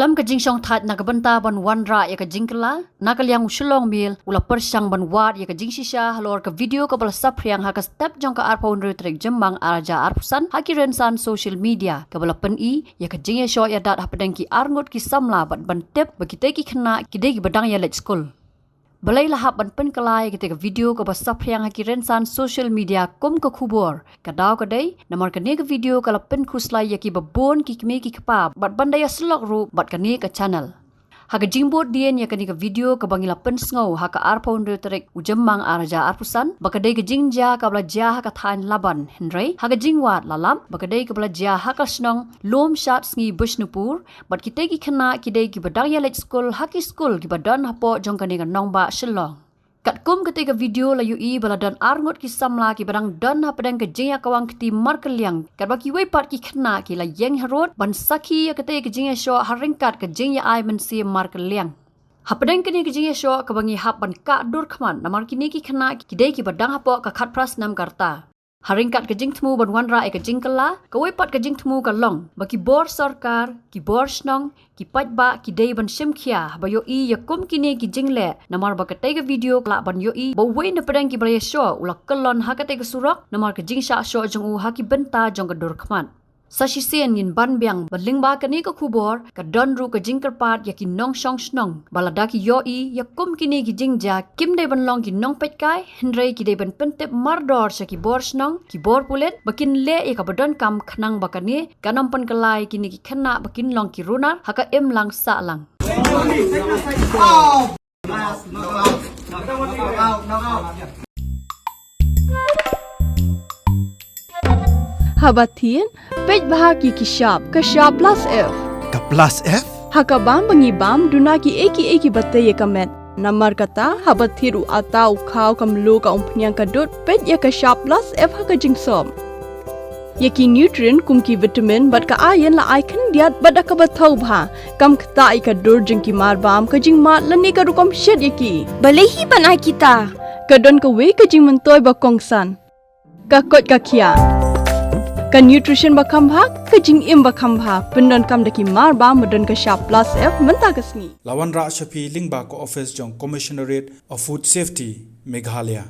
Klam ka jing shong that na ka banta ban wan ra ya ka jing kala na ka liang Shillong Mail ula persang ban wat ya ka jing shisha halor ka video ka bala sapriang ha ka step jong ka arpa unre trek jembang araja arpusan ha ki rensan social media ka bala pen I ya ka jing Ïashoh ya dat ha pedang ki arngot ki samla ban tep ba Kidei ki Khynnah Kidei ki badang ya lech Skul. Balai lahap ban pen kalai ketika video ka basap yang hakiren san social media kom ka khubor kadaw kadai namar kane ka video kala pen khuslai ya ki babon ki kme ki kapa bat bandaya slok ru bat kane ka channel haga jingbot dien ya kane ka video ka bangila pen sngo ha ka arpa unre terek ujemmang araja arpusan bakadai ka jingja ka bla ja ha ka than laban henrei haga jingwat lalam bakadai ka bla ja ha ka snong lom shat sngi bushnupur bat Kidei ki Khynnah Kidei ki badang ya lech Skul ha ki Skul ki badan Hapoh jong kane ka nong ba Shillong. Kat kum ketika video layu I baladan arngot ki samla ki barang dan ha pedang ke jing ya kawang keti markeliang kat baki wei pat ki Khynnah ki la yeng harot ban saki ya ketika ke jing Ïashoh haringkat ke jing ya ai men si markeliang ha pedang ke ni ke jing Ïashoh ke bangi hap ban ka dur khman namar ki ni ki Khynnah Kidei ki badang Hapoh ka khat pras nam karta haringkat ke jing tmu ban wan ra ke jing kala ka wei pat ke jing tmu ka long baki bor sarkar ki bor snong ki patba Kidei ban shimkhia ba yo I ya kum kini ki jingle namar ba katai ka video kla ban yo I ba wei na pedang ki bala Ïashoh ula kelon ha katai ka surak namar ka jing Ïashoh jong u ha ki benta jong ka dur khman sashi sen yin ban biang baling ba kani ka khubor ka don ru ka jing karpat ya ki nong shong snong balada ki yo I ya kum kini ki jing ja kim dei ban long ki nong pet kai henrei Kidei ban pentep mardor sa ki bor snong ki bor pulet bakin le e ka badon kam khnang bakani kanam pan kalai kini ki Khynnah bakin long ki runar ha ka em lang sa lang Habatin, pej bahagi ki shop plus F. Ka plus F? Hakabam bangibam duna ki eki batay kamet. Namar kata habathiru atau kau kamlu ka umpnyang kadut pej ya ka shop plus F haka jingsom. Yaki nutrient kum ki vitamin bat ka ayan la ai kan diat bat ka bathau bha kam kta I ka dur jing ki marbam ka jing mat lani ka rukom shed yaki. Balehi banai kita. Kadon ka we ka jing mentoy ba kongsan. Ka kot ka kia. Ka nutrition bakam bhag ka jing im bakam bha pendon kam daki mar ba modon ka shop plus F menta kasni Lawan ra shapi lingba ko office jong commissionerate of food safety Meghalaya.